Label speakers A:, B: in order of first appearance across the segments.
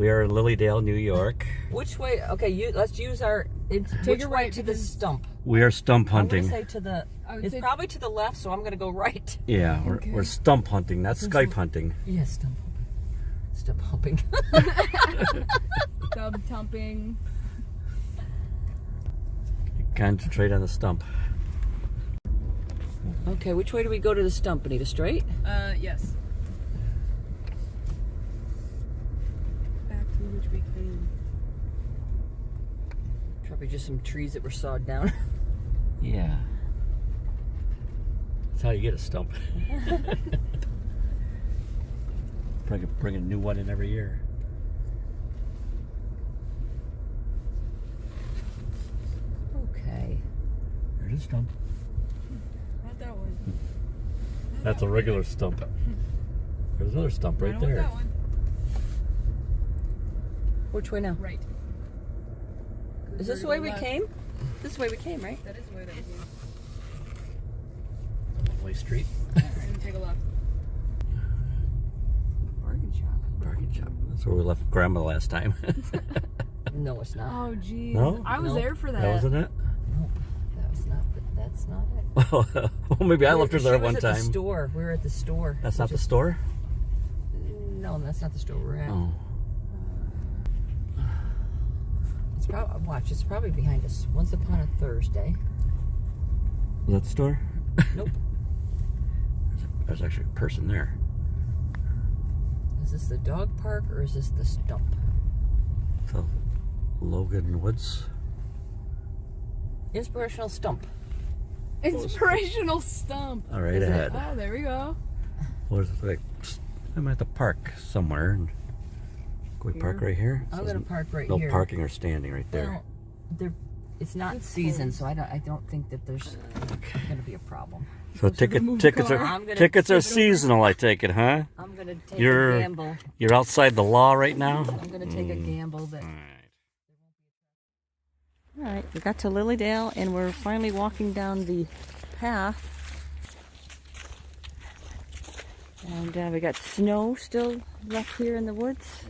A: We are in Lilydale, New York.
B: Which way? Okay, let's use our. Take a right to the stump.
A: We are stump
B: I'm
A: hunting.
B: gonna say to the. It's probably to the left, so I'm gonna go right.
A: Yeah, we're stump hunting, not Skype hunting.
B: Yeah, stump humping.
C: Stump humping.
A: Concentrate on the stump.
B: Okay, which way do we go to the stump, Anita? Straight?
C: Yes. Back to which we came.
B: Probably just some trees that were sawed down.
A: Yeah. That's how you get a stump. Bring a new one in every year.
B: Okay.
A: There's a stump.
C: Not that one.
A: That's a regular stump. There's another stump right
C: I don't
A: there.
C: want that one.
B: Which way now?
C: Right.
B: Is this the way we came? This is the way we came, right?
C: That is the way that we came.
A: One-way street.
C: Alright, I'm gonna take a left.
B: Bargain shop.
A: Bargain shop. That's where we left Grandma last time.
B: No, it's not.
C: Oh, geez.
A: No?
C: I was
B: Nope.
C: there for that.
A: That wasn't it?
B: Nope. That's not it.
A: Well, maybe I left her there
B: She was
A: one
B: at
A: time.
B: The store. We were at the store.
A: That's not the store?
B: No, that's not the store we're at.
A: Oh.
B: It's probably watch. It's probably behind us. Once upon a Thursday.
A: Was that the store?
B: Nope.
A: There's actually a person there.
B: Is this the dog park or is this the stump?
A: So, Logan Woods.
B: Inspirational Stump.
C: Inspirational Stump.
A: All right
B: Is it?
A: ahead.
C: Oh, there we go.
A: Well, like, I'm at the park somewhere. And can we park right here?
B: I'm gonna park right
A: no
B: here.
A: No parking or standing right there.
B: Well, it's not season, so I don't think that there's gonna be a problem.
A: So tickets are seasonal, I take it, huh?
B: I'm gonna take a gamble.
A: You're outside the law right now?
B: I'm gonna take a gamble that.
A: All
B: right, we got to Lilydale and we're finally walking down the path. And we got snow still left here in the woods.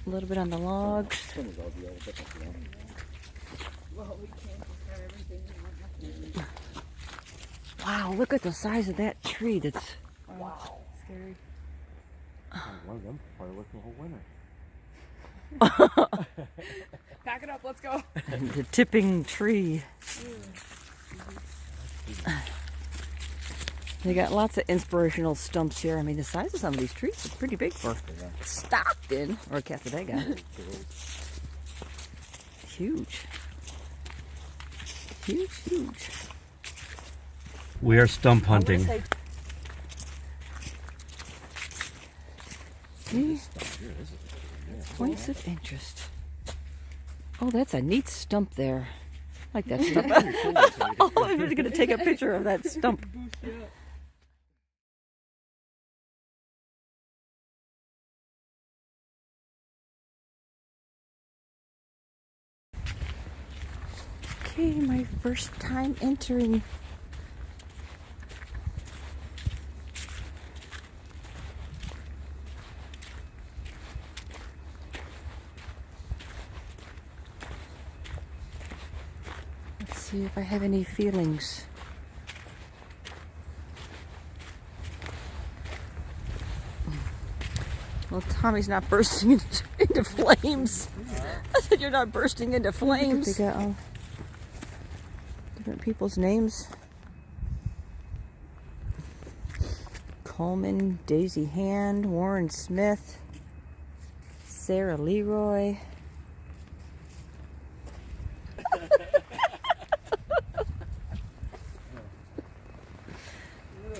B: A little bit on the logs. Wow, look at the size of that tree. That's
C: Scary.
A: One of them probably worked the whole winter.
C: Pack it up, let's go.
B: the tipping tree. They got lots of inspirational stumps here. I mean, the size of some of these trees is pretty big for Stockton or Casadega. Huge. Huge.
A: We are stump hunting.
B: See? Points of interest. Oh, that's a neat stump there. I like that stump. Oh, I'm really going to take a picture of that stump. Okay, my first time entering. Let's see if I have any feelings. Well, Tommy's not bursting into flames. I said you're not bursting into flames. They got different people's names. Coleman, Daisy Hand, Warren Smith, Sarah Leroy.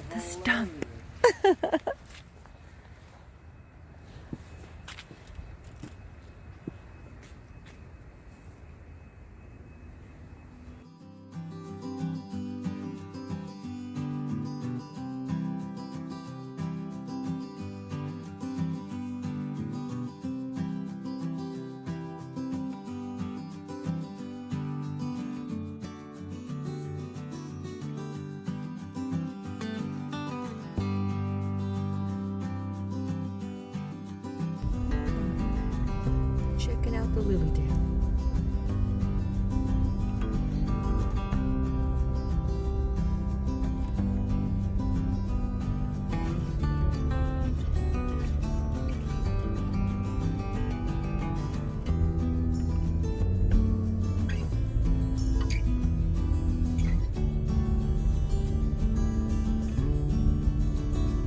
B: The stump. the lily dam.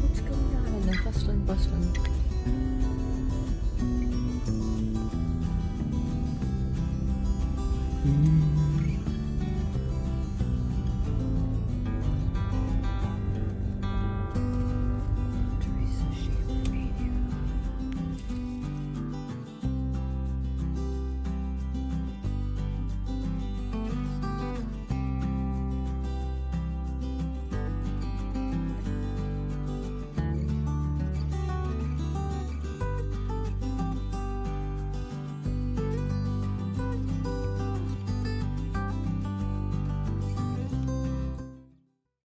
B: What's going on in the hustling, bustling